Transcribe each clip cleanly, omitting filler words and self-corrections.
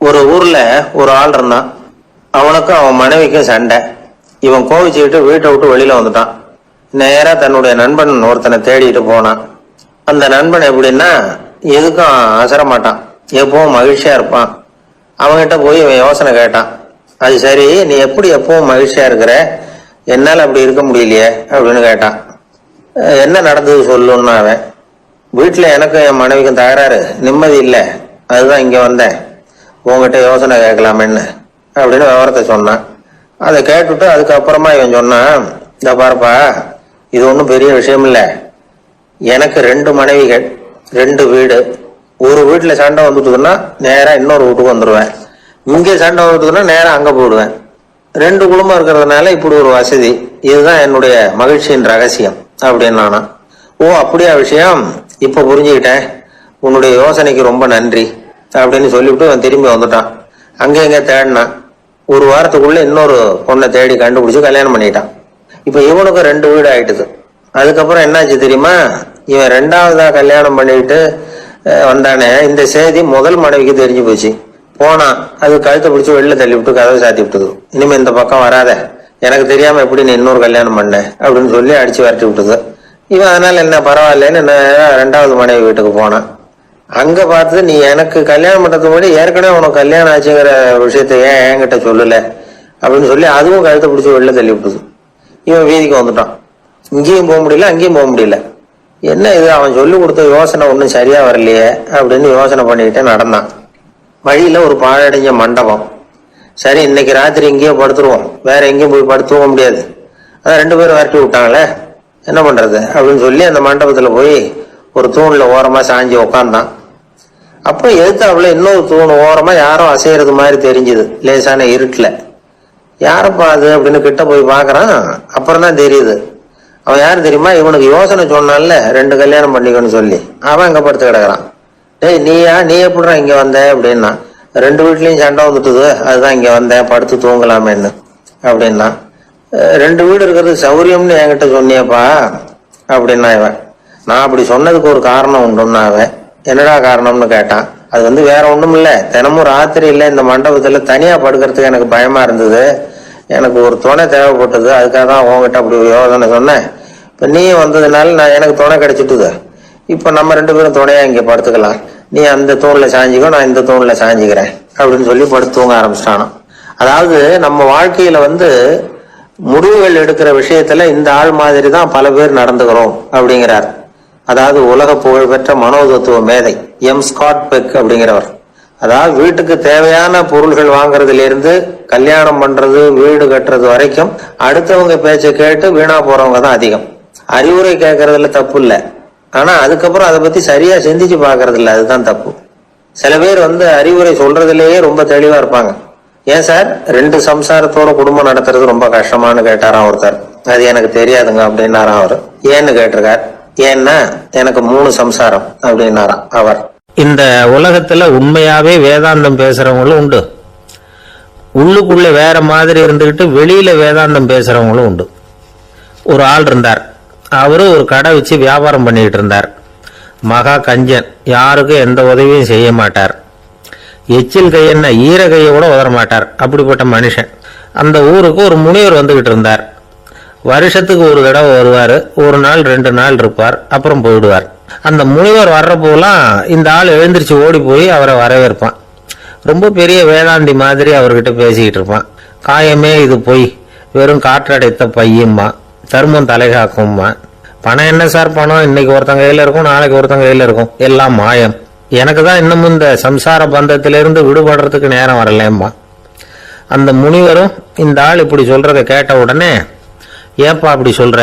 ஒரு ஊர்ல ஒரு ஆள் இருந்தான். அவனுக்கும் அவன் மனைவிக்கும் சண்டை. இவன் கோவிச்சுக்கிட்டு வீட்டை விட்டு வெளியில வந்துட்டான். நேரா தன்னுடைய நண்பன் ஒருத்தனை தேடிட்டு போனான். அந்த நண்பன் எப்படின்னா எதுக்கும் அசர மாட்டான், எப்பவும் மகிழ்ச்சியா இருப்பான். அவன்கிட்ட போய் இவன் யோசனை கேட்டான். அது சரி, நீ எப்படி எப்பவும் மகிழ்ச்சியா இருக்கிற, என்னால அப்படி இருக்க முடியலையே அப்படின்னு கேட்டான். என்ன நடந்தது சொல்லுன்னா அவன், வீட்டுல எனக்கும் என் மனைவிக்கும் தகராறு, நிம்மதி இல்லை, அதுதான் இங்க வந்தேன், உங்ககிட்ட யோசனை கேட்கலாமேன்னு அப்படின்னு விவரத்தை சொன்னான். அதை கேட்டுட்டு அதுக்கப்புறமா இவன் சொன்னான், இந்த பாருப்பா, இது ஒன்றும் பெரிய விஷயம் இல்லை. எனக்கு 2 மனைவிகள், 2 வீடு. ஒரு வீட்டுல சண்டை வந்துட்டுதுன்னா நேரா இன்னொரு வீட்டுக்கு வந்துடுவேன், இங்கே சண்டை வந்துட்டுதுன்னா நேரா அங்க போயிடுவேன். 2 குடும்பம் இருக்கிறதுனால இப்படி ஒரு வசதி, இதுதான் என்னுடைய மகிழ்ச்சியின் ரகசியம் அப்படின்னு நானா. ஓ அப்படியா விஷயம், இப்ப புரிஞ்சுக்கிட்டேன், உன்னுடைய யோசனைக்கு ரொம்ப நன்றி அப்படின்னு சொல்லிவிட்டு அவன் திரும்பி வந்துட்டான். அங்கே எங்க தேடினான். ஒரு வாரத்துக்குள்ள இன்னொரு பொண்ணை தேடி கண்டுபிடிச்சு கல்யாணம் பண்ணிட்டான். இப்ப இவனுக்கும் 2 வீடு ஆயிட்டுது. அதுக்கப்புறம் என்னாச்சு தெரியுமா, இவன் 2வதா கல்யாணம் பண்ணிட்டு வந்தானே, இந்த செய்தி முதல் மனைவிக்கு தெரிஞ்சு போச்சு. போனான், அது கழுத்தை பிடிச்சி வெளில தள்ளி விட்டு கதவை சாத்தி விட்டுது. இனிமே இந்த பக்கம் வராத, எனக்கு தெரியாம எப்படி நீ இன்னொரு கல்யாணம் பண்ண அப்படின்னு சொல்லி அடிச்சு விரட்டி விட்டுது. இவன் அதனால என்ன பரவாயில்லன்னு 2வது மனைவி வீட்டுக்கு போனான். அங்க பார்த்து, நீ எனக்கு கல்யாணம் பண்றதுக்கு முன்னாடி ஏற்கனவே உனக்கு கல்யாணம் ஆச்சுங்கிற விஷயத்த ஏன் என்கிட்ட சொல்லல அப்படின்னு சொல்லி அதுவும் கழுத்தை பிடிச்சி வெளில தள்ளி விட்டுது. இவன் வீதிக்கு வந்துட்டான். இங்கேயும் போக முடியல, அங்கேயும் போக முடியல. என்ன இது, அவன் சொல்லி கொடுத்த யோசனை ஒன்றும் சரியா வரலையே அப்படின்னு யோசனை பண்ணிக்கிட்டே நடந்தான். வழியில ஒரு பாழடைஞ்ச மண்டபம். சரி, இன்னைக்கு ராத்திரி இங்கேயே படுத்துருவோம், வேற எங்கேயும் போய் படுத்துவோம் முடியாது, அதான் 2 பேரும் விரட்டி விட்டாங்களே, என்ன பண்றது அப்படின்னு சொல்லி அந்த மண்டபத்துல போய் ஒரு தூண்ல ஓரமா சாஞ்சி உக்காந்தான். அப்ப எதிர்த்தாப்புல இன்னொரு தூண் ஓரமா யாரும் அசையறது மாதிரி தெரிஞ்சுது, லேசான இருட்டுல. யாரப்பா அது அப்படின்னு கிட்ட போய் பாக்குறான். அப்புறம் தான் தெரியுது, அவன் யாரு தெரியுமா, இவனுக்கு யோசனை சொன்னான்ல 2 கல்யாணம் பண்ணிக்கணும்னு சொல்லி, அவன் அங்க படுத்து கிடக்குறான். டேய் நீயா, நீ எப்படிடா இங்க வந்த அப்படின்னா, 2 வீட்லயும் சண்டை வந்துட்டுது, அதுதான் இங்க வந்தேன், படுத்து தூங்கலாமேன்னு அப்படின்னா. 2 வீடு இருக்கிறது சௌரியம்னு என்கிட்ட சொன்னியப்பா அப்படின்னா இவன். நான் அப்படி சொன்னதுக்கு ஒரு காரணம் உண்டுன்னா அவன். என்னடா காரணம்னு கேட்டான். அது வேற ஒண்ணும் இல்ல, தினமும் ராத்திரி இல்ல இந்த மண்டபத்துல தனியா படுக்கிறதுக்கு எனக்கு பயமா இருந்தது, எனக்கு ஒரு துணை தேவைப்பட்டது, அதுக்காக தான் உங்ககிட்ட அப்படி ஒரு யோசனை சொன்னேன். இப்ப நீ வந்ததுனால நான் எனக்கு துணை கிடைச்சிட்டுது, இப்ப நம்ம 2 பேரும் துணையா இங்க படுத்துக்கலாம், நீ அந்த தூண்ல சாஞ்சிக்கோ, நான் இந்த தூண்ல சாஞ்சிக்கிறேன் அப்படின்னு சொல்லி படுத்து தூங்க ஆரம்பிச்சிட்டானோ. அதாவது நம்ம வாழ்க்கையில முடிவுகள் எடுக்கிற விஷயத்துல இந்த ஆள் மாதிரி தான் பல பேர் நடந்துக்கிறோம் அப்படிங்கிறார். அதாவது உலக புகழ்பெற்ற மனோதத்துவ மேதை ஸ்காட் பெக் அப்படிங்கிறவர். அதாவது வீட்டுக்கு தேவையான பொருள்கள் வாங்குறதுல இருந்து கல்யாணம் பண்றது, வீடு கட்டுறது வரைக்கும் அடுத்தவங்க பேச்சை கேட்டு வீணா போறவங்க தான் அதிகம். அறிவுரை கேட்கறதுல தப்பு இல்லை, ஆனா அதுக்கப்புறம் அதை பத்தி சரியா சிந்திச்சு பாக்குறது இல்லை, அதுதான் தப்பு. சில பேர் அறிவுரை சொல்றதுலயே ரொம்ப தெளிவா இருப்பாங்க. ஏன் சார் 2 சம்சாரத்தோட குடும்பம் நடத்துறது ரொம்ப கஷ்டமானு கேட்டாராம் ஒருத்தர். அது எனக்கு தெரியாதுங்க அப்படின்னாராம் அவர். ஏன்னு கேட்டிருக்கார். ஏன்னா எனக்கு 3 சம்சாரம் அப்படின்னாராம் அவர். இந்த உலகத்துல உண்மையாவே வேதாந்தம் பேசுறவங்களும் உண்டு, உள்ளுக்குள்ள வேற மாதிரி இருந்துகிட்டு வெளியில வேதாந்தம் பேசுறவங்களும் உண்டு. ஒரு ஆள் இருந்தார், அவரு ஒரு கடை வச்சு வியாபாரம் பண்ணிட்டு இருந்தார். மகா கஞ்சன், யாருக்கும் எந்த உதவியும் செய்ய மாட்டார், எச்சில் கையென்ன ஈர கையை கூட உதற மாட்டார், அப்படிப்பட்ட மனுஷன். அந்த ஊருக்கு ஒரு முனிவர் வந்துகிட்டு இருந்தார். வருஷத்துக்கு ஒரு தடவை வருவார், 1 நாள் 2 நாள் இருப்பார், அப்புறம் போயிடுவார். அந்த முனிவர் வர்றப்போலாம் இந்த ஆள் எழுந்திரிச்சு ஓடி போய் அவரை வரவேற்பான். ரொம்ப பெரிய வேதாந்தி மாதிரி அவர்கிட்ட பேசிக்கிட்டு இருப்பான். காயமே இது போய் வெறும் காற்றடைத்த பையம்மா, தர்மம் தலைகாக்கும்மா, பணம் என்ன சார் பணம், இன்னைக்கு ஒருத்தங்க கையில இருக்கும், நாளைக்கு ஒருத்தங்க கையில இருக்கும், எல்லாம் மாயம், எனக்கு தான் இன்னமும் இந்த சம்சார பந்தத்திலிருந்து விடுபடுறதுக்கு நேரம் வரலேம்மா. அந்த முனிவரும் இந்த ஆள் இப்படி சொல்றதை கேட்ட உடனே, ஏப்பா அப்படி சொல்ற,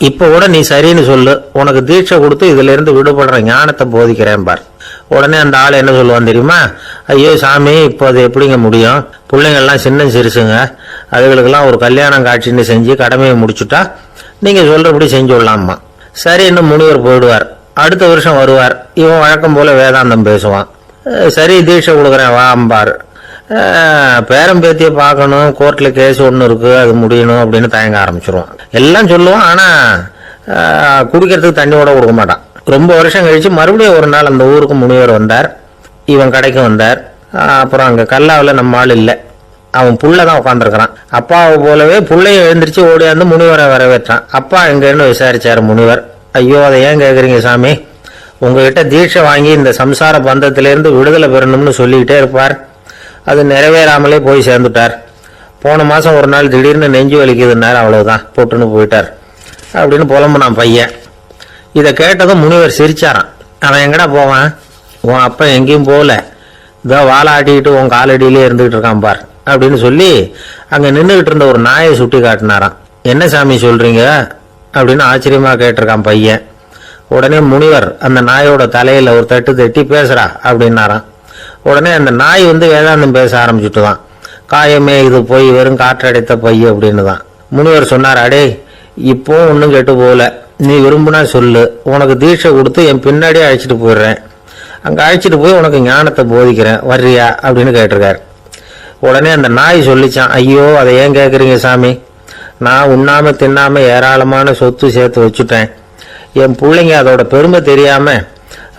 இப்ப கூட நீ சரின்னு சொல்லு, உனக்கு தீட்சை கொடுத்து இதுல இருந்து விடுபடுற ஞானத்தை போதிக்கிறேன் பார். உடனே அந்த ஆள் என்ன சொல்லுவான் தெரியுமா, ஐயோ சாமி, இப்போ அது எப்படிங்க முடியும், பிள்ளைங்கள்லாம் சின்ன சிறுசுங்க, அதுகளுக்கெல்லாம் ஒரு கல்யாணம் காட்சின்னு செஞ்சு கடமையை முடிச்சுட்டா நீங்க சொல்றபடி செஞ்சு விடலாமா. சரி, இன்னும் முனிவர் போயிடுவார். அடுத்த வருஷம் வருவார். இவன் வழக்கம் போல வேதாந்தம் பேசுவான். சரி, தீட்சை கொடுக்குறேன் வா அம்பார். பேரம்பேத்தியை பார்க்கணும், கோர்ட்ல கேஸ் ஒன்று இருக்கு, அது முடியணும் அப்படின்னு தயங்க ஆரம்பிச்சிருவான். எல்லாம் சொல்லுவான், ஆனா குடிக்கிறதுக்கு தண்ணி கூட கொடுக்க மாட்டான். ரொம்ப வருஷம் கழிச்சு மறுபடியும் ஒரு நாள் அந்த ஊருக்கு முனிவர் வந்தார். இவன் கடைக்கு வந்தார். அப்புறம் அங்கே கல்லாவில் நம்ம ஆள் இல்லை, அவன் புள்ள தான் உட்காந்துருக்கிறான். அப்பாவை போலவே புள்ளைய எழுந்திரிச்சு ஓடியாந்து முனிவரை வரவேற்றான். அப்பா எங்கன்னு விசாரிச்சாரு முனிவர். ஐயோ, அதை ஏன் கேட்குறீங்க சாமி, உங்ககிட்ட தீட்சை வாங்கி இந்த சம்சார பந்தத்திலேருந்து விடுதலை பெறணும்னு சொல்லிக்கிட்டே இருப்பார். அது நிறைவேறாமலே போய் சேர்ந்துட்டார். போன மாதம் ஒரு நாள் திடீர்னு நெஞ்சு வலிக்குதுன்னார், அவ்வளவுதான் போட்டுன்னு போயிட்டார் அப்படின்னு புலம்புனான் பையன். இதை கேட்டதும் முனிவர் சிரிச்சாரான். அவன் எங்கடா போவான், உன் அப்பா எங்கேயும் போகல, இதோ வாழை ஆட்டிக்கிட்டு உன் காலடியிலே இருந்துகிட்டு இருக்கான் பார் அப்படின்னு சொல்லி அங்கே நின்றுகிட்டு இருந்த ஒரு நாயை சுட்டி காட்டினாரான். என்ன சாமி சொல்றீங்க அப்படின்னு ஆச்சரியமா கேட்டிருக்கான் பையன். உடனே முனிவர் அந்த நாயோட தலையில ஒரு தட்டு தட்டி பேசுறா அப்படின்னாராம். உடனே அந்த நாய் வேதாந்தம் பேச ஆரம்பிச்சுட்டு தான், காயமே இது போய் வெறும் காற்றடைத்த பைய அப்படின்னு தான். முனிவர் சொன்னார், அடே இப்போ ஒன்றும் கெட்டு போகல, நீ விரும்புனா சொல்லு, உனக்கு தீட்சை கொடுத்து என் பின்னாடியே அழைச்சிட்டு போயிடுறேன், அங்கே அழைச்சிட்டு போய் உனக்கு ஞானத்தை போதிக்கிறேன், வர்றியா அப்படின்னு கேட்டிருக்காரு. உடனே அந்த நாய் சொல்லிச்சான், ஐயோ அதை ஏன் கேட்குறீங்க சாமி, நான் உண்ணாம தின்னாம ஏராளமான சொத்து சேர்த்து வச்சுட்டேன். என் பிள்ளைங்க அதோட பெருமை தெரியாம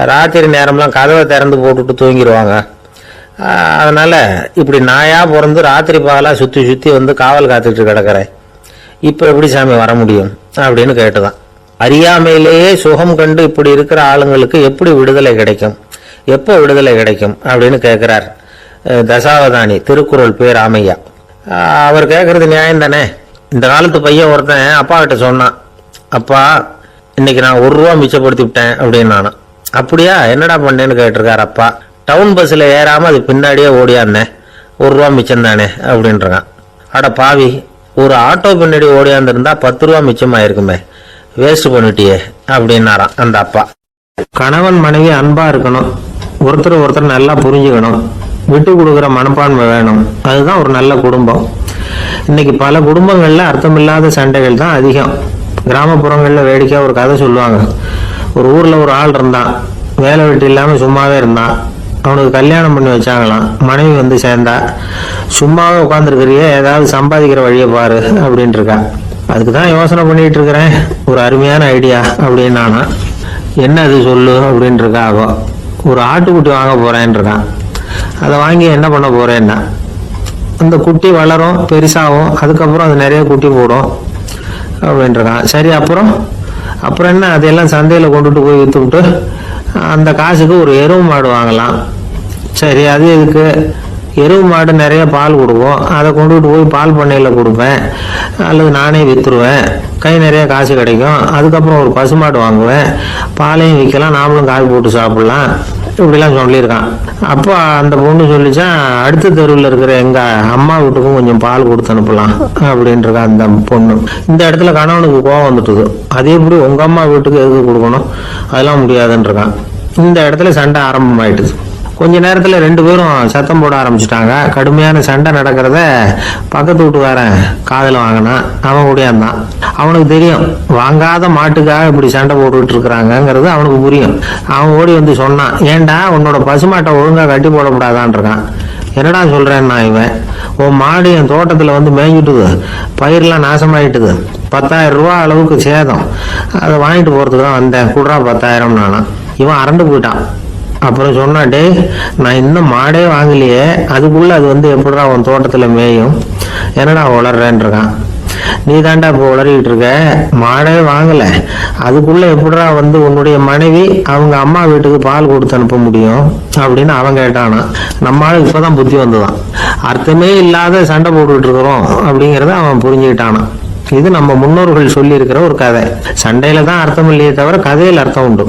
ராத்திரி நேரம்லாம் கதவை திறந்து போட்டுட்டு தூங்கிடுவாங்க. அதனால இப்படி நாயா பிறந்து ராத்திரி பகலா சுற்றி சுற்றி காவல் காத்துட்டு கிடக்கிறேன். இப்போ எப்படி சாமி வர முடியும் அப்படின்னு கேட்டுதான். அறியாமையிலேயே சுகம் கண்டு இப்படி இருக்கிற ஆளுங்களுக்கு எப்படி விடுதலை கிடைக்கும், எப்போ விடுதலை கிடைக்கும் அப்படின்னு கேட்கிறார் தசாவதானி, திருக்குறள் பேர் ராமையா. அவர் கேட்கறது நியாயம் தானே. இந்த காலத்து பையன் ஒருத்தன் அப்பா கிட்ட சொன்னான், அப்பா இன்னைக்கு நான் ₹1 மிச்சப்படுத்தி விட்டேன் அப்படின்னு. நானும் அப்படியா, என்னடா பண்ணேன்னு கேட்டிருக்காரு அப்பா. டவுன் பஸ்ஸில் ஏறாமல் அது பின்னாடியே ஓடியாந்தேன், ₹1 மிச்சம் தானே அப்படின்றான். அட பாவி, ஒரு ஆட்டோ பின்னாடி ஓடியாந்துருந்தா ₹10 மிச்சமாயிருக்குமே, வேஸ்ட் பண்ணிட்டியே அப்படின்னாராம் அந்த அப்பா. கணவன் மனைவி அன்பா இருக்கணும், ஒருத்தர் ஒருத்தர் நல்லா புரிஞ்சுக்கணும், விட்டு கொடுக்குற மனப்பான்மை வேணும், அதுதான் ஒரு நல்ல குடும்பம். இன்னைக்கு பல குடும்பங்கள்ல அர்த்தமில்லாத சண்டைகள் தான் அதிகம். கிராமப்புறங்கள்ல வேடிக்கையா ஒரு கதை சொல்லுவாங்க. ஒரு ஊர்ல ஒரு ஆள் இருந்தான், வேலை வெட்டி இல்லாம சும்மாவே இருந்தான். அவனுக்கு கல்யாணம் பண்ணி வச்சாங்களாம். மனைவி சேர்ந்தா, சும்மாவே உட்காந்துருக்கிறியே, ஏதாவது சம்பாதிக்கிற வழியை பாரு அப்படின்ட்டு இருக்கா. அதுக்கு தான் யோசனை பண்ணிட்டு இருக்கிறேன், ஒரு அருமையான ஐடியா அப்படின்னு. நானா, என்ன அது சொல்லு அப்படின்னு இருக்கா. அவ ஒரு ஆட்டுக்குட்டி வாங்க போறேன்னு இருக்கான். அதை வாங்கி என்ன பண்ண போறேன்னா, அந்த குட்டி வளரும், பெருசாகும், அதுக்கப்புறம் அது நிறைய குட்டி போடும் அப்படின்றான். சரி, அப்புறம் என்ன, அதையெல்லாம் சந்தையில் கொண்டுட்டு போய் விற்றுவிட்டு அந்த காசுக்கு ஒரு எருவு மாடு வாங்கலாம். சரி, அது எதுக்கு, எருவு மாடு நிறைய பால் கொடுக்கும், அதை கொண்டுகிட்டு போய் பால் பண்ணையில் கொடுப்பேன், அல்லது நானே விற்றுருவேன், கை நிறைய காசு கிடைக்கும். அதுக்கப்புறம் ஒரு பசுமாடு வாங்குவேன், பாலையும் விற்கலாம், நாமளும் காய் போட்டு சாப்பிடலாம், இப்படிலாம் சொல்லியிருக்கான். அப்போ அந்த பொண்ணு சொல்லிச்சான், அடுத்த தெருவில் இருக்கிற எங்க அம்மா வீட்டுக்கும் கொஞ்சம் பால் கொடுத்து அனுப்பலாம் அப்படின்றான் அந்த பொண்ணு. இந்த இடத்துல கணவனுக்கு கோவம் வந்துட்டுது. அதே எப்படி உங்க அம்மா வீட்டுக்கு எதுக்கு கொடுக்கணும், அதெல்லாம் முடியாதுன்றான். இந்த இடத்துல சண்டை ஆரம்பமாயிட்டுது. கொஞ்ச நேரத்துல 2 பேரும் சத்தம் போட ஆரம்பிச்சுட்டாங்க. கடுமையான சண்டை நடக்கிறத பக்கத்து வீட்டுக்காரன் காதல வாங்கினான். அவன் கூடியாந்தான். அவனுக்கு தெரியும், வாங்காத மாட்டுக்காக இப்படி சண்டை போட்டுக்கிட்டு இருக்கிறாங்கிறது அவனுக்கு புரியும். அவன் ஓடி சொன்னான், ஏண்டா உன்னோட பசுமாட்டை ஒழுங்கா கட்டி போடக்கூடாதான்னு இருக்கான். என்னடா சொல்றேன்னா, இவன் உன் மாடு என் தோட்டத்துல மேய்ஞ்சிட்டுது, பயிரெல்லாம் நாசமாயிட்டுது, 10,000 ரூபா அளவுக்கு சேதம், அதை வாங்கிட்டு போறதுக்கு தான் வந்தேன், குடுறா 10,000 நானா. இவன் அரண்டு போயிட்டான். அப்புறம் சொன்னா, டே நான் இன்னும் மாடே வாங்கலையே, அதுக்குள்ள அது எப்படிடா உன் தோட்டத்துல மேயும், என்னடா உளர்றேன்னு இருக்கான். நீ தாண்டா இப்போ உளறிக்கிட்டு இருக்க, மாடே வாங்கல, அதுக்குள்ள எப்படிடா உன்னுடைய மனைவி அவங்க அம்மா வீட்டுக்கு பால் கொடுத்து அனுப்ப முடியும் அப்படின்னு அவன் கேட்டானா. நம்மளால இப்பதான் புத்தி வந்துதான், அர்த்தமே இல்லாத சண்டை போட்டுக்கிட்டு இருக்கிறோம் அப்படிங்கிறத அவன் புரிஞ்சுக்கிட்டானா. இது நம்ம முன்னோர்கள் சொல்லி இருக்கிற ஒரு கதை. சண்டையில தான் அர்த்தம் இல்லையே தவிர கதையில் அர்த்தம் உண்டு.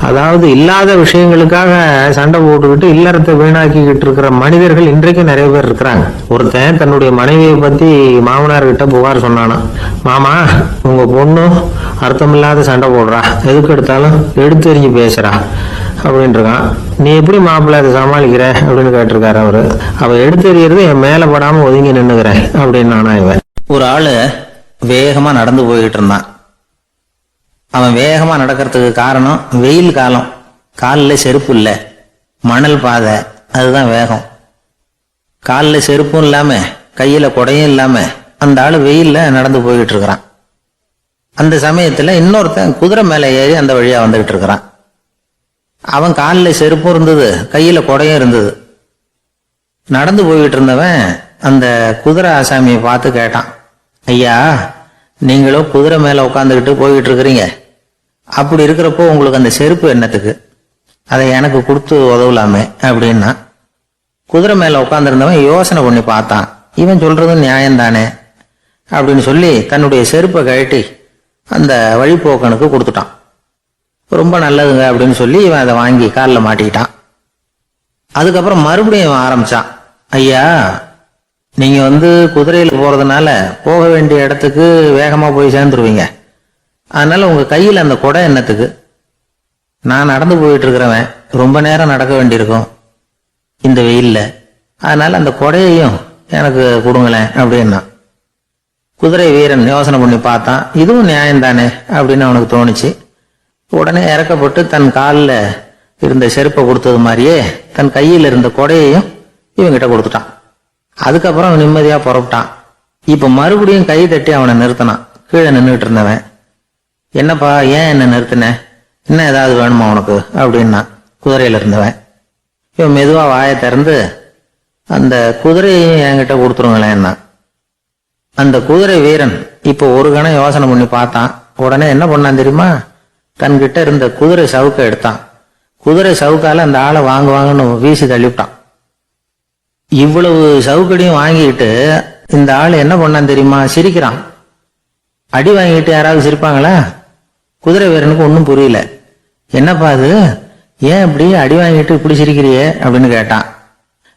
அதாவது இல்லாத விஷயங்களுக்காக சண்டை போட்டுக்கிட்டு இல்லறத்தை வீணாக்கிக்கிட்டு இருக்கிற மனிதர்கள் இன்றைக்கு நிறைய பேர் இருக்கிறாங்க. ஒருத்தன் தன்னுடைய மனைவியை பத்தி மாமனார் கிட்ட புகார் சொன்னானா, மாமா உங்க பொண்ணு அர்த்தமில்லாத சண்டை போடுறா, எதுக்கு எடுத்தாலும் எடுத்தெறிஞ்சு பேசுறா அப்படின்ட்டுருக்கான். நீ எப்படி மாப்பிள்ளை அதை சமாளிக்கிற அப்படின்னு கேட்டிருக்காரு அவரு. அவ எடுத்தெறியறது என் மேல படாம ஒதுங்கி நின்னுக்கிறேன் அப்படின்னு நானா. இவன் ஒரு ஆளு வேகமா நடந்து போய்கிட்டு இருந்தான். அவன் வேகமா நடக்கிறதுக்கு காரணம் வெயில் காலம், காலில் செருப்பு இல்லை, மணல் பாதை, அதுதான் வேகம். காலில் செருப்பும் இல்லாம கையில கொடையும் இல்லாம அந்த ஆளு வெயில்ல நடந்து போய்கிட்டு இருக்கிறான். அந்த சமயத்துல இன்னொருத்தன் குதிரை மேல ஏறி அந்த வழியா வந்துகிட்டு இருக்கிறான். அவன் காலில் செருப்பும் இருந்தது, கையில கொடையும் இருந்தது. நடந்து போய்கிட்டு இருந்தவன் அந்த குதிரை ஆசாமியை பார்த்து கேட்டான், ஐயா, நீங்களும் குதிரை மேல உட்காந்துக்கிட்டு போய்கிட்டு இருக்கிறீங்க, அப்படி இருக்கிறப்போ உங்களுக்கு அந்த செருப்பு என்னத்துக்கு? அதை எனக்கு கொடுத்து உதவலாமே அப்படின்னா. குதிரை மேல உட்காந்துருந்தவன் யோசனை பண்ணி பார்த்தான், இவன் சொல்றது நியாயம்தானே அப்படின்னு சொல்லி தன்னுடைய செருப்பை கழட்டி அந்த வழிபோக்கனுக்கு கொடுத்துட்டான். ரொம்ப நல்லதுங்க அப்படின்னு சொல்லி இவன் அதை வாங்கி காலில் மாட்டிக்கிட்டான். அதுக்கப்புறம் மறுபடியும் இவன் ஆரம்பிச்சான், ஐயா, நீங்க குதிரையில போறதுனால போக வேண்டிய இடத்துக்கு வேகமா போய் சேர்ந்துருவீங்க, அதனால உங்க கையில் அந்த குடை என்னத்துக்கு? நான் நடந்து போயிட்டு இருக்கிறவன், ரொம்ப நேரம் நடக்க வேண்டியிருக்கும் இந்த வெயில்ல, அதனால அந்த கொடையையும் எனக்கு கொடுங்களேன் அப்படின்னா. குதிரை வீரன் யோசனை பண்ணி பார்த்தான், இதுவும் நியாயம்தானே அப்படின்னு அவனுக்கு தோணுச்சு. உடனே இறக்கப்பட்டு தன் காலில் இருந்த செருப்பை கொடுத்தது மாதிரியே தன் கையில் இருந்த கொடையையும் இவங்கிட்ட கொடுத்துட்டான். அதுக்கப்புறம் அவன் நிம்மதியா புறப்பட்டான். இப்ப மறுபடியும் கை தட்டி அவனை நிறுத்தினான். கீழே நின்றுட்டு இருந்தவன், என்னப்பா, ஏன் என்ன நிறுத்தின? என்ன ஏதாவது வேணுமா உனக்கு அப்படின்னா குதிரையில இருந்தவன். இவன் மெதுவா வாயை திறந்து, அந்த குதிரையையும் என்கிட்ட கொடுத்துருங்களேன்னா. அந்த குதிரை வீரன் இப்ப ஒரு கணம் யோசனை பண்ணி பார்த்தான். உடனே என்ன பண்ணான் தெரியுமா? தன்கிட்ட இருந்த குதிரை சவுக்கை எடுத்தான். குதிரை சவுக்கால அந்த ஆளை வாங்குவாங்கன்னு வீசி தள்ளிவிட்டான். இவ்வளவு சவுக்கடியும் வாங்கிட்டு இந்த ஆள் என்ன பண்ணான் தெரியுமா? சிரிக்கிறான். அடி வாங்கிட்டு யாராவது சிரிப்பாங்களா? குதிரை வீரனுக்கு ஒன்றும் புரியல. என்னப்பா அது, ஏன் இப்படி அடி வாங்கிட்டு இப்படி சிரிக்கிறியே அப்படின்னு கேட்டான்.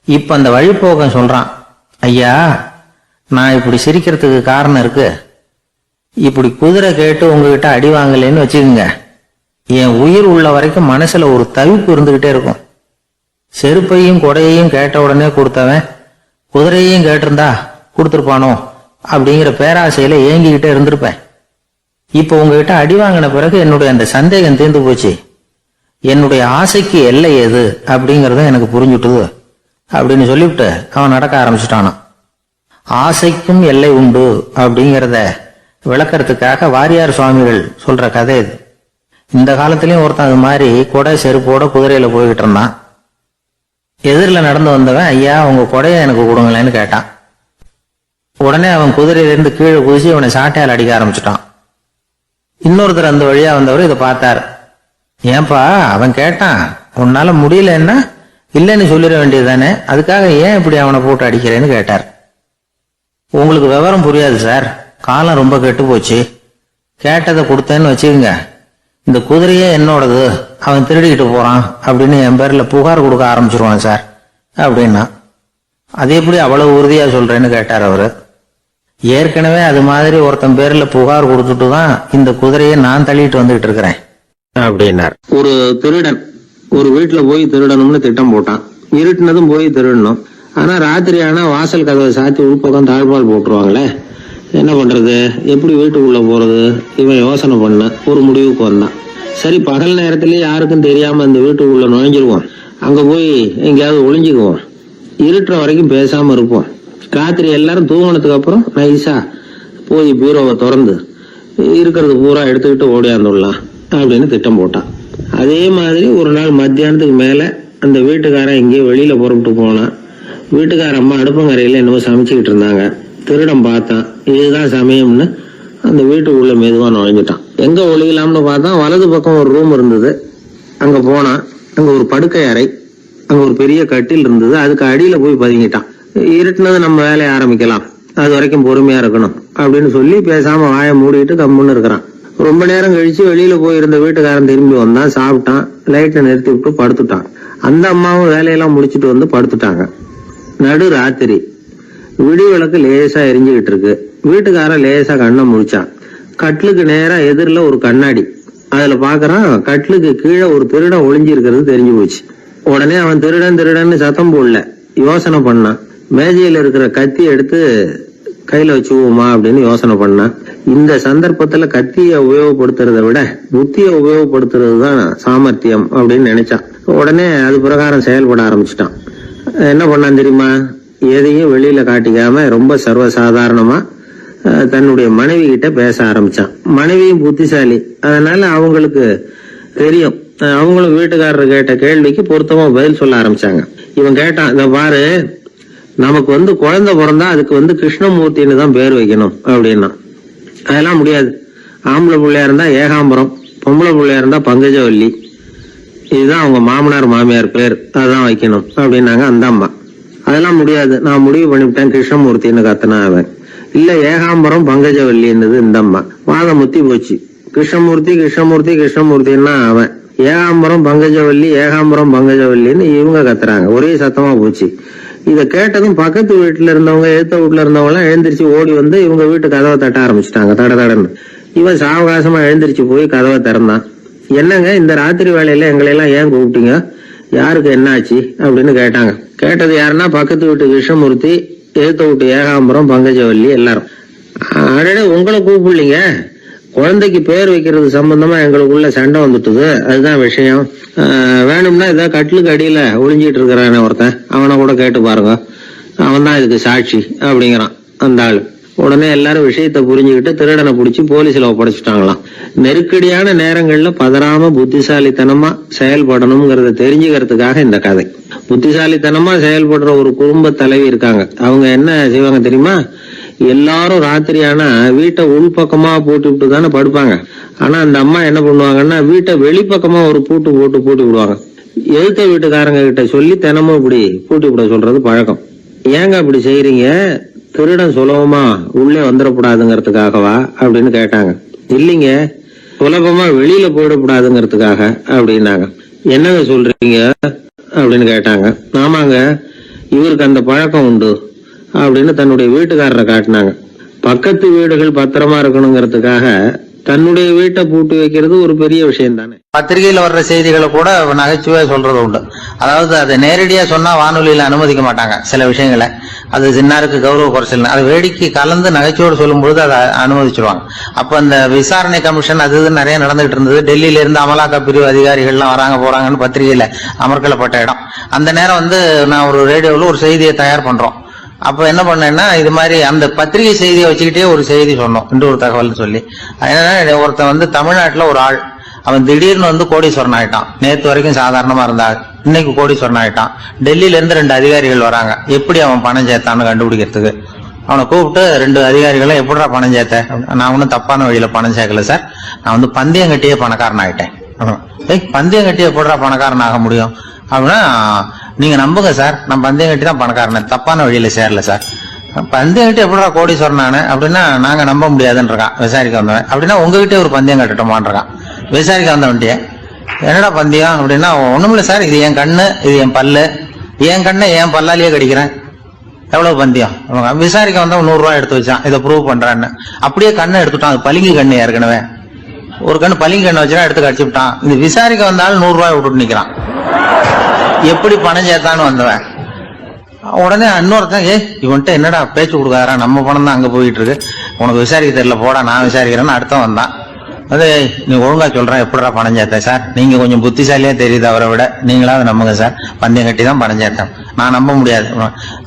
இப்ப அந்த வழிபோக்கன் சொல்றான், ஐயா, நான் இப்படி சிரிக்கிறதுக்கு காரணம் இருக்கு. இப்படி குதிரை கேட்டு உங்ககிட்ட அடி வாங்கலன்னு வச்சுக்கோங்க, என் உயிர் உள்ள வரைக்கும் மனசுல ஒரு தவிப்பு இருந்துகிட்டே இருக்கும். செருப்பையும் கொடையையும் கேட்ட உடனே கொடுத்தவன் குதிரையையும் கேட்டிருந்தா கொடுத்துருப்பானோ அப்படிங்கிற பேராசையில ஏங்கிக்கிட்டே இருந்திருப்பேன். இப்ப உங்ககிட்ட அடி வாங்கின பிறகு என்னுடைய அந்த சந்தேகம் தீர்ந்து போச்சு. என்னுடைய ஆசைக்கு எல்லை எது அப்படிங்கறத எனக்கு புரிஞ்சுட்டுது அப்படின்னு சொல்லிவிட்டு அவன் நடக்க ஆரம்பிச்சுட்டானான். ஆசைக்கும் எல்லை உண்டு அப்படிங்கிறத விளக்கறதுக்காக வாரியார் சுவாமிகள் சொல்ற கதை இது. இந்த காலத்திலயும் ஒருத்தன் அது மாதிரி கொடை செருப்போட குதிரையில போய்கிட்டு இருந்தான். எதிரில் நடந்து வந்தவன், ஐயா, உங்க கொடையை எனக்கு கொடுங்களேன்னு கேட்டான். உடனே அவன் குதிரையிலிருந்து கீழே குதிச்சு அவனை சாட்டையால் அடிக்க ஆரம்பிச்சுட்டான். இன்னொருத்தர் அந்த வழியா வந்தவர் இதை பார்த்தார். ஏன்பா, அவன் கேட்டான், உன்னால முடியலன்னா இல்லைன்னு சொல்லிட வேண்டியது தானே, அதுக்காக ஏன் இப்படி அவனை போட்டு அடிக்கிறேன்னு கேட்டார். உங்களுக்கு விவரம் புரியாது சார், காலம் ரொம்ப கெட்டு போச்சு. கேட்டதை கொடுத்தேன்னு வச்சுக்கோங்க, இந்த குதிரையே என்னோடது, அவன் திருடிக்கிட்டு போறான் அப்படின்னு என் பேர்ல புகார் கொடுக்க ஆரம்பிச்சிருவான் சார் அப்படின்னா. அது எப்படி அவ்வளவு உறுதியா சொல்றேன்னு கேட்டார் அவரு. ஏற்கனவே அது மாதிரி ஒருத்தன் பேர்ல புகார் கொடுத்துட்டு தான் இந்த குதிரையை நான் தள்ளிட்டு வந்துகிட்டு இருக்கிறேன் அப்படின்னார். ஒரு திருடன் ஒரு வீட்டுல போய் திருடணும்னு திட்டம் போட்டான். இருட்டுனதும் போய் திருடணும். ஆனா ராத்திரி ஆனா வாசல் கதவை சாத்தி உள்பக்கம் தாழ்பால் போட்டுருவாங்களே, என்ன பண்றது, எப்படி வீட்டுக்குள்ள போறது? இவன் யோசனை பண்ண ஒரு முடிவுக்கு வந்தான். சரி, பகல் நேரத்திலேயே யாருக்கும் தெரியாம இந்த வீட்டுக்குள்ள நுழைஞ்சிருவோம், அங்க போய் எங்கேயாவது ஒளிஞ்சுக்குவோம், இருட்டுற வரைக்கும் பேசாம இருப்போம், ராத்திரி எல்லாரும் தூங்கினதுக்கு அப்புறம் நைஸா போய் பீரோவை திறந்து இருக்கிறது பூரா எடுத்துக்கிட்டு ஓடியாந்துடலாம் அப்படின்னு திட்டம் போட்டான். அதே மாதிரி ஒரு நாள் மத்தியானத்துக்கு மேல அந்த வீட்டுக்காரன் எங்கேயோ வெளியில புறப்பட்டு போனான். வீட்டுக்கார அம்மா அடுப்பங்கரையில என்னவோ சமைச்சுக்கிட்டு இருந்தாங்க. திருடன் பார்த்தான், இதுதான் சமயம்னு அந்த வீட்டுக்குள்ள மெதுவா நுழைஞ்சிட்டான். எங்க ஒளியலாம்னு பார்த்தா வலது பக்கம் ஒரு ரூம் இருந்தது. அங்க போனான். அங்க ஒரு படுக்கை அறை, அங்க ஒரு பெரிய கட்டில் இருந்தது. அதுக்கு அடியில போய் பதுங்கிட்டான். இருட்டுனது நம்ம வேலையை ஆரம்பிக்கலாம், அது வரைக்கும் பொறுமையா இருக்கணும் அப்படின்னு சொல்லி பேசாம வாயை மூடிட்டு கம்முன்னு இருக்கிறான். ரொம்ப நேரம் கழிச்சு வெளியில போயிருந்த வீட்டுக்காரன் திரும்பி வந்தான். சாப்பிட்டான், லைட்டை நிறுத்தி விட்டு படுத்துட்டான். அந்த அம்மாவும் வேலையெல்லாம் முடிச்சுட்டு வந்து படுத்துட்டாங்க. நடு ராத்திரி, விடி விளக்கு லேசா எரிஞ்சுக்கிட்டு இருக்கு. வீட்டுக்காரன் லேசா கண்ணை முடிச்சான். கட்லுக்கு நேரா எதிரில ஒரு கண்ணாடி, அதுல பாக்குறான் கட்லுக்கு கீழே ஒரு திருடன் ஒளிஞ்சு இருக்கிறது தெரிஞ்சு போச்சு. உடனே அவன் திருடன் திருடன்னு சத்தம் போடல, யோசனை பண்ணான். மேஜையில இருக்கிற கத்தி எடுத்து கையில வச்சுக்குவோமா அப்படின்னு யோசனை பண்ணான். இந்த சந்தர்ப்பத்துல கத்திய உபயோகப்படுத்துறத விட புத்திய உபயோகப்படுத்துறது தான் சாமர்த்தியம் அப்படின்னு நினைச்சான். உடனே அது பிரகாரம் செயல்பட ஆரம்பிச்சுட்டான். என்ன பண்ணான் தெரியுமா? எதையும் வெளியில காட்டிக்காம ரொம்ப சர்வசாதாரணமா தன்னுடைய மனைவி கிட்ட பேச ஆரம்பிச்சான். மனைவியும் புத்திசாலி, அதனால அவங்களுக்கு தெரியும். அவங்களும் வீட்டுக்காரர் கேட்ட கேள்விக்கு பொருத்தமா பதில் சொல்ல ஆரம்பிச்சாங்க. இவன் கேட்டான், இந்த பாரு, நமக்கு குழந்தை பிறந்தா அதுக்கு கிருஷ்ணமூர்த்தின்னு தான் பேர் வைக்கணும் அப்படின்னா. அதெல்லாம் முடியாது. ஆம்பளை பிள்ளையா இருந்தா ஏகாம்பரம், பொம்பளை பிள்ளையா இருந்தா பங்கஜவல்லி, இதுதான் அவங்க மாமனார் மாமியார் பேர், அதுதான் வைக்கணும் அப்படின்னாங்க அந்த அம்மா. அதெல்லாம் முடியாது, நான் முடிவு பண்ணிவிட்டேன் கிருஷ்ணமூர்த்தின்னு கத்தனா அவன். இல்ல ஏகாம்பரம் பங்கஜவல்லின்னுது இந்த அம்மா. வாதம் முத்தி போச்சு. கிருஷ்ணமூர்த்தி கிருஷ்ணமூர்த்தி கிருஷ்ணமூர்த்தின்னா அவன், ஏகாம்பரம் பங்கஜவல்லி ஏகாம்பரம் பங்கஜவல்லின்னு இவங்க கத்துறாங்க. ஒரே சத்தமா போச்சு. இத கேட்டதும் பக்கத்து வீட்டுல இருந்தவங்க, எழுத்த வீட்டுல இருந்தவங்க எல்லாம் எழுந்திரிச்சு ஓடி வந்து இவங்க வீட்டு கதவை தட்ட ஆரம்பிச்சுட்டாங்க தட தடன்னு. இவன் சாவகாசமா எழுந்திரிச்சு போய் கதவை திறந்தான். என்னங்க இந்த ராத்திரி வேலையில எங்களை எல்லாம் ஏன் கூப்பிட்டீங்க, யாருக்கு என்ன ஆச்சு அப்படின்னு கேட்டாங்க. கேட்டது யாருன்னா பக்கத்து வீட்டு கிருஷ்ணமூர்த்தி, எழுத்த வீட்டு ஏகாம்பரம் பங்கஜவல்லி எல்லாரும். அடடே உங்களை கூப்பிடலீங்க, குழந்தைக்கு பேர் வைக்கிறது சம்பந்தமா எங்களுக்குள்ள சண்டை வந்துட்டுது, அதுதான் விஷயம். வேணும்னா இதை கட்டிலுக்கு அடியில ஒளிஞ்சிட்டு இருக்கிறானே ஒருத்தன், அவனை கூட கேட்டு பாருங்க, அவன் தான் இதுக்கு சாட்சி அப்படிங்கிறான் அந்த ஆளு. உடனே எல்லாரும் விஷயத்த புரிஞ்சுக்கிட்டு திருடனை பிடிச்சி போலீஸ்ல ஒப்படைச்சிட்டாங்களாம். நெருக்கடியான நேரங்கள்ல பதறாம புத்திசாலித்தனமா செயல்படணுங்கிறத தெரிஞ்சுக்கிறதுக்காக இந்த கதை. புத்திசாலித்தனமா செயல்படுற ஒரு குடும்ப தலைவி இருக்காங்க. அவங்க என்ன செய்வாங்க தெரியுமா, எல்லாரும் ராத்திரியானா வீட்டை உள்பக்கமா போட்டு விட்டு தானே படுப்பாங்க. ஆனா அந்த அம்மா என்ன பண்ணுவாங்கன்னா வீட்டை வெளிப்பக்கமா ஒரு பூட்டு போட்டு பூட்டி விடுவாங்க. எழுத்த வீட்டுக்காரங்க கிட்ட சொல்லி தினமும் இப்படி பூட்டி விட சொல்றது பழக்கம். ஏங்க அப்படி செய்யறீங்க, திருடன் சுலபமா உள்ளே வந்துடக்கூடாதுங்கிறதுக்காகவா அப்படின்னு கேட்டாங்க. இல்லைங்க, சுலபமா வெளியில போயிடக்கூடாதுங்கிறதுக்காக அப்படின்னாங்க. என்னங்க சொல்றீங்க அப்படின்னு கேட்டாங்க. ஆமாங்க, இவருக்கு அந்த பழக்கம் உண்டு அப்படின்னு தன்னுடைய வீட்டுக்காரரை காட்டினாங்க. பக்கத்து வீடுகள் பத்திரமா இருக்கணுங்கிறதுக்காக தன்னுடைய வீட்டை பூட்டி வைக்கிறது ஒரு பெரிய விஷயம் தானே. பத்திரிகையில வர்ற செய்திகளை கூட நகைச்சுவை சொல்றது உண்டு. அதாவது அதை நேரடியா சொன்னா வானொலியில அனுமதிக்க மாட்டாங்க சில விஷயங்களை, அது சின்னாருக்கு கௌரவ குறைச்சல், அதை வேடிக்கை கலந்து நகைச்சுவோடு சொல்லும் பொழுது அதை அனுமதிச்சிருவாங்க. அப்ப அந்த விசாரணை கமிஷன் அது இது நிறைய நடந்துகிட்டு இருந்தது. டெல்லியில இருந்து அமலாக்க பிரிவு அதிகாரிகள்லாம் வராங்க போறாங்கன்னு பத்திரிகையில அமர்க்கலப்பட்ட இடம். அந்த நேரம் நான் ஒரு ரேடியோவில் ஒரு செய்தியை தயார் பண்றோம். அப்ப என்ன பண்ணேன்னா இது மாதிரி அந்த பத்திரிகை செய்தியை வச்சுக்கிட்டே ஒரு செய்தி சொன்னோம், இன்னொரு தகவல் சொல்லி. என்னன்னா ஒருத்தன் தமிழ்நாட்டுல ஒரு ஆள், அவன் திடீர்னு கோடீஸ்வரன் ஆயிட்டான். நேத்து வரைக்கும் சாதாரணமா இருந்தா இன்னைக்கு கோடீஸ்வரன் ஆயிட்டான். டெல்லியில இருந்து 2 அதிகாரிகள் வராங்க, எப்படி அவன் பணம் சேர்த்தான்னு கண்டுபிடிக்கிறதுக்கு. அவனை கூப்பிட்டு 2 அதிகாரிகளும் எப்படிடா பணம் சேர்த்த, நான் ஒன்னும் தப்பான வழியில பணம் சேர்க்கல சார், நான் பந்தயம் கட்டியே பணக்காரன் ஆயிட்டேன். பந்தயம் கட்டியே எப்படிடா பணக்காரன் ஆக முடியும் அப்படின்னா, நீங்க நம்புங்க சார், நான் பந்தயம் கட்டி தான் பணக்காரன், தப்பான வழியில சேரல சார். பந்தயம் கட்டி எப்படா கோடீஸ்வரன் அப்படின்னா நாங்க நம்ப முடியாதுன்றான் விசாரிக்க வந்தவன். அப்படின்னா உங்ககிட்ட ஒரு பந்தயம் கட்டட்டோமான்றான் விசாரிக்க வந்தவன்ட்டிய. என்னடா பந்தயம் அப்படின்னா, ஒண்ணுமில்ல சார், இது என் கண்ணு, இது என் பல்லு, என் கண்ணை என் பல்லாலேயே கடிக்கிறேன், எவ்வளவு பந்தயம். விசாரிக்க வந்தவன் 100 ரூபாய் எடுத்து வச்சான், இதை ப்ரூவ் பண்றான்னு. அப்படியே கண்ணை எடுத்துட்டான், அது பளிங்கு கண்ணு. ஏற்கனவே ஒரு கண்ணு பளிங்கு கண்ணு வச்சுனா எடுத்து கடிச்சு விட்டான். இது விசாரிக்க வந்தாலும் 100 ரூபாய் விட்டுட்டு நிக்கிறான். எப்படி பணம் சேர்த்தான்னு வந்தவன். உடனே இன்னொருத்தன், இவன்ட்ட என்னடா பேச்சு கொடுக்காரா, நம்ம பணம் தான் அங்க போயிட்டு இருக்கு, உனக்கு விசாரிக்க தெரியல, போடா நான் விசாரிக்கிறேன்னு அடுத்தவன் வந்தான். அது நீ ஒழுங்கா சொல்றேன், எப்படா பணம் சேர்த்த சார், நீங்க கொஞ்சம் புத்திசாலியா தெரியுது அவரை விட, நீங்களாவது நம்புங்க சார், பந்தயம் கட்டி தான் பணம் சேர்த்தேன், நான் நம்ப முடியாது.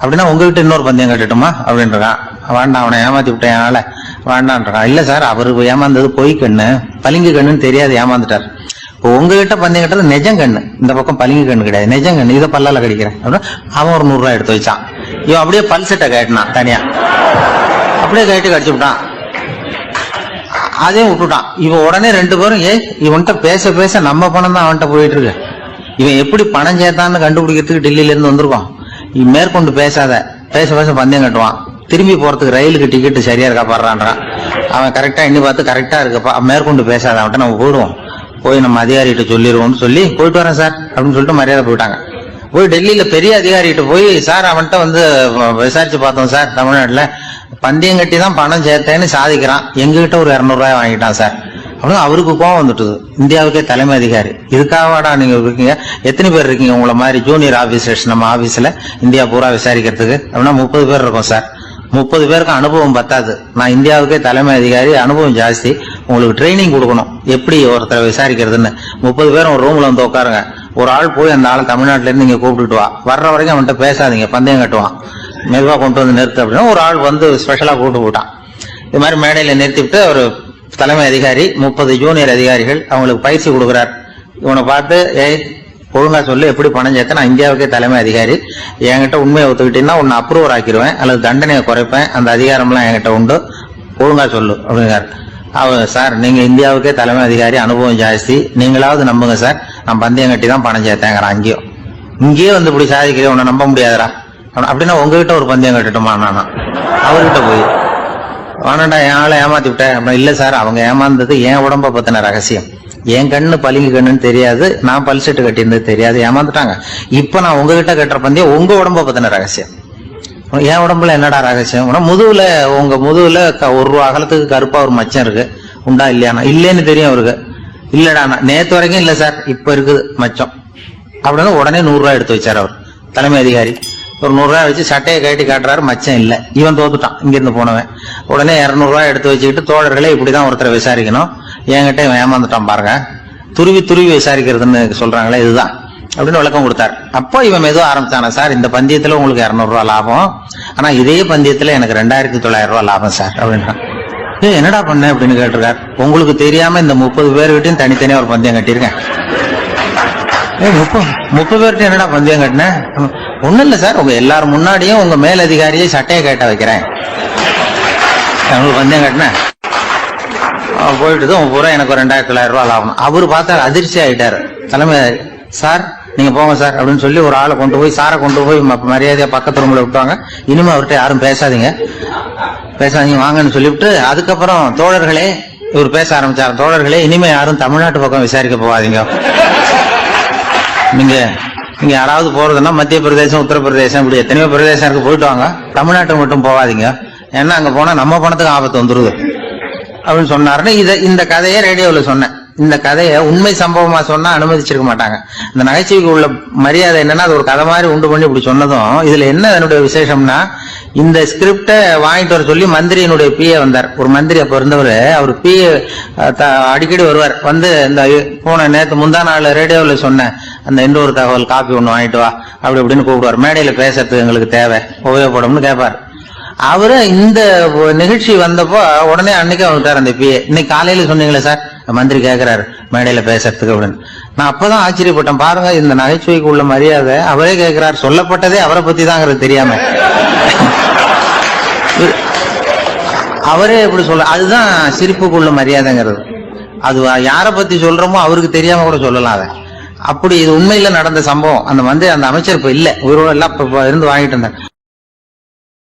அப்படின்னா உங்ககிட்ட இன்னொரு பந்தயம் கட்டட்டுமா அப்படின்றான். வேண்டாம், அவனை ஏமாத்தி விட்டேன் அதனால வேண்டான்றான். இல்ல சார், அவரு ஏமாந்தது பொய் கண்ணு, பளிங்கு கண்ணுன்னு தெரியாது, ஏமாந்துட்டார். உங்ககிட்ட பந்தயம் கட்டது நெஜம் கண்ணு, இந்த பக்கம் பளிங்கு கண்ணு கிடையாது, நெஜம் கண்ணு, இதை பல்லால கடிக்கிறேன் அப்படின்னா அவன் ஒரு 100 ரூபாய் எடுத்து வச்சான். இவன் அப்படியே பல் செட்டை கட்டினான் தனியா, அப்படியே கட்டி கடிச்சு விட்டான். அதையும் விட்டுட்டான். இவன் உடனே 2 பேரும் இவன்கிட்ட பேச பேச நம்ம பணம் தான் அவன்கிட்ட போயிட்டு இருக்கு, இவன் எப்படி பணம் சேர்த்தான்னு கண்டுபிடிக்கிறதுக்கு டெல்லியில இருந்து வந்திருக்கான். இவன் மேற்கொண்டு பேசாத, பேச பேச பந்தயம் கட்டுவான். திரும்பி போறதுக்கு ரயிலுக்கு டிக்கெட்டு சரியா இருக்கா பாடுறான்றான். அவன் கரெக்டா எண்ணி பார்த்து கரெக்டா இருக்குப்பா, மேற்கொண்டு பேசாத, அவன்கிட்ட நம்ம போயிடுவோம், போய் நம்ம அதிகாரிகிட்ட சொல்லிடுவோம்னு சொல்லி போயிட்டு வரேன் சார் அப்படின்னு சொல்லிட்டு மரியாதை போயிட்டாங்க. போய் டெல்லியில பெரிய அதிகாரிகிட்ட போய், சார் அவன்கிட்ட விசாரிச்சு பார்த்தோம் சார், தமிழ்நாட்டுல பந்தயம் கட்டி தான் பணம் சேர்த்தேன்னு சாதிக்கிறான், எங்ககிட்ட ஒரு 200 ரூபாய் வாங்கிட்டான் சார் அப்படின்னு. அவருக்கு கோவம் வந்துட்டுது. இந்தியாவுக்கே தலைமை அதிகாரி, இதுக்காகவாடா நீங்க இருக்கீங்க, எத்தனை பேர் இருக்கீங்க உங்களை மாதிரி ஜூனியர் ஆபீசர்ஸ் நம்ம ஆபீஸ்ல இந்தியா பூரா விசாரிக்கிறதுக்கு அப்படின்னா 30 பேர் இருக்கோம் சார். 30 பேருக்கு அனுபவம் பத்தாது, நான் இந்தியாவுக்கே தலைமை அதிகாரி, அனுபவம் ஜாஸ்தி, உங்களுக்கு ட்ரைனிங் கொடுக்கணும் எப்படி ஒருத்தரை விசாரிக்கிறதுன்னு. 30 பேரும் ஒரு ரூம்ல உட்காருங்க, ஒரு ஆள் போய் அந்த ஆளை தமிழ்நாட்டுல இருந்து நீங்க கூப்பிட்டுட்டு வா, வர்ற வரைக்கும் அவன்கிட்ட பேசாதீங்க, பந்தயம் கட்டுவான், மெதுவா கொண்டு வந்து நிறுத்து அப்படின்னா ஒரு ஆள் ஸ்பெஷலா கூப்பிட்டு போட்டான். இது மாதிரி மேடையில நிறுத்திவிட்டு ஒரு தலைமை அதிகாரி 30 ஜூனியர் அதிகாரிகள் அவங்களுக்கு பயிற்சி கொடுக்குறார். இவனை பார்த்து, ஒழுங்கா சொல்லு, எப்படி பணம் சேர்த்த, நான் இந்தியாவுக்கே தலைமை அதிகாரி, என்கிட்ட உண்மையை ஒத்துக்கிட்டீங்கன்னா உன்னை அப்ரூவர் ஆக்கிடுவேன் அல்லது தண்டனையை குறைப்பேன், அந்த அதிகாரம்லாம் என்கிட்ட உண்டு, ஒழுங்கா சொல்லு அப்படிங்கிறார். அவர், சார் நீங்க இந்தியாவுக்கே தலைமை அதிகாரி, அனுபவம் ஜாஸ்தி, நீங்களாவது நம்புங்க சார், நான் பந்தயம் கட்டி தான் பணம் சேர்த்தேங்கிறான். இங்கேயே வந்து இப்படி சாதிக்கிறேன், உன்னை நம்ப முடியாதரா அப்படின்னா உங்ககிட்ட ஒரு பந்தயம் கட்டுட்டுமா நானா அவர்கிட்ட போய் வேணாண்டா என் ஆளை ஏமாத்தி விட்டேன் அப்படின்னா, இல்ல சார் அவங்க ஏமாந்தது என் உடம்ப பத்தின ரகசியம், என் கண்ணு பளிங்கு கண்ணுன்னு தெரியாது, நான் பல்செட்டு கட்டியிருந்தது தெரியாது, ஏமாந்துட்டாங்க. இப்ப நான் உங்ககிட்ட கட்டுற பந்தயம் உங்க உடம்ப பத்தின ரகசியம். என் உடம்புல என்னடா ரகசியம்? முதுகுல, உங்க முதுகுல ஒரு ரூபா அகலத்துக்கு கருப்பா ஒரு மச்சம் இருக்கு, உண்டா இல்லையானா? இல்லைன்னு தெரியும் அவருக்கு. இல்லடா நேத்து வரைக்கும் இல்ல சார், இப்ப இருக்குது மச்சம் அப்படின்னு உடனே 100 ரூபாய் எடுத்து வச்சார் அவர் தலைமை அதிகாரி. ஒரு 100 ரூபாய் வச்சு சட்டையை கட்டி காட்டுறாரு, மச்சம் இல்ல. இவன் தோத்துட்டான், இங்கிருந்து போனவன். உடனே 200 ரூபாய் எடுத்து வச்சுக்கிட்டு, தோழர்களே இப்படிதான் ஒருத்தரை விசாரிக்கணும், என்கிட்ட இவன் ஏமாந்துட்டான் பாருங்க, துருவி துருவி விசாரிக்கிறதுன்னு சொல்றாங்களே இதுதான் அப்படின்னு விளக்கம் கொடுத்தாரு. அப்போ இவன் மெதுவா ஆரம்பிச்சானா, சார் இந்த பந்தயத்துல உங்களுக்கு 200 ரூபாய் லாபம், ஆனா இதே பந்தயத்துல எனக்கு 2900 ரூபாய் லாபம் சார் அப்படின்றான். என்னடா பண்ண அப்படின்னு கேட்டிருக்காரு. உங்களுக்கு தெரியாம இந்த 30 பேர்கிட்டையும் தனித்தனியா ஒரு பந்தயம் கட்டியிருக்கேன். 30 பேர்கிட்ட என்னடா பந்தயம் கட்டினேன்? ஒண்ணும் இல்ல சார், உங்க எல்லாரும் முன்னாடியும் உங்க மேலதிகாரியை சட்டையை கேட்ட வைக்கிறேன், உங்களுக்கு பந்தயம் கட்டினேன். போயிட்டு உங்க பூரா எனக்கு 2900 ரூபாய் லாபம். அவரு பார்த்தா அதிர்ச்சி ஆயிட்டாரு. தலைமை, சார் நீங்க போங்க சார் அப்படின்னு சொல்லி ஒரு ஆளை கொண்டு போய், சாரை கொண்டு போய் மரியாதையா பக்கத்து ரூம்ல விட்டுவாங்க, இனிமே அவர்கிட்ட யாரும் பேசாதீங்க வாங்கன்னு சொல்லிவிட்டு, அதுக்கப்புறம் தோழர்களே, இவர் பேச ஆரம்பிச்சாரு, தோழர்களே இனிமே யாரும் தமிழ்நாட்டு பக்கம் விசாரிக்க போகாதீங்க, நீங்க யாராவது போறதுன்னா மத்திய பிரதேசம், உத்தரப்பிரதேசம், இப்படி எத்தனையோ பிரதேசம் இருக்கு, போயிட்டு வாங்க, தமிழ்நாட்டுக்கு மட்டும் போகாதீங்க, ஏன்னா அங்க போனா நம்ம பணத்துக்கு ஆபத்து வந்துருது அப்படின்னு சொன்னாருன்னு இந்த கதையை ரேடியோல சொன்னேன். இந்த கதையை உண்மை சம்பவமா சொன்னா அனுமதிச்சிருக்க மாட்டாங்க. இந்த நகைச்சுவைக்கு உள்ள மரியாதை என்னன்னா, அது ஒரு கதை மாதிரி உண்டு பண்ணி இப்படி சொன்னதும், இதுல என்ன என்னுடைய விசேஷம்னா, இந்த ஸ்கிரிப்டை வாங்கிட்டு வர சொல்லி மந்திரியினுடைய பிஏ வந்தார். ஒரு மந்திரி அப்ப இருந்தவர், அவர் பிஏ அடிக்கடி வருவார். வந்து இந்த போன நேற்று முந்தா நாள் ரேடியோவில் சொன்ன அந்த இன்னொரு தகவல் காப்பி ஒண்ணு வாங்கிட்டு வா அப்படி இப்படின்னு கூப்பிடுவார். மேடையில பேசுறதுக்கு எங்களுக்கு தேவை, உபயோகப்படும்னு கேட்பார். அவரு இந்த நிகழ்ச்சி வந்தப்போ உடனே அன்னைக்கு வந்துட்டார் அந்த பிஏ. இன்னைக்கு காலையில சொன்னீங்களே சார், மந்திரி கேட்கிறாரு மேடையில பேசுறதுக்கு அப்படின்னு. நான் அப்பதான் ஆச்சரியப்பட்டேன். பாருங்க, இந்த நகைச்சுவைக்கு உள்ள மரியாதை. அவரே கேட்கிறார், சொல்லப்பட்டதே அவரை பத்தி தாங்கிறது தெரியாம அவரே எப்படி சொல்ல, அதுதான் சிரிப்புக்கு உள்ள மரியாதைங்கிறது. அது யாரை பத்தி சொல்றோமோ அவருக்கு தெரியாம கூட சொல்லலாம் அதை. அப்படி இது உண்மையில நடந்த சம்பவம். அந்த அமைச்சர் இப்ப இல்ல, உயிரோட எல்லாம் இருந்து வாங்கிட்டு இருந்தார்.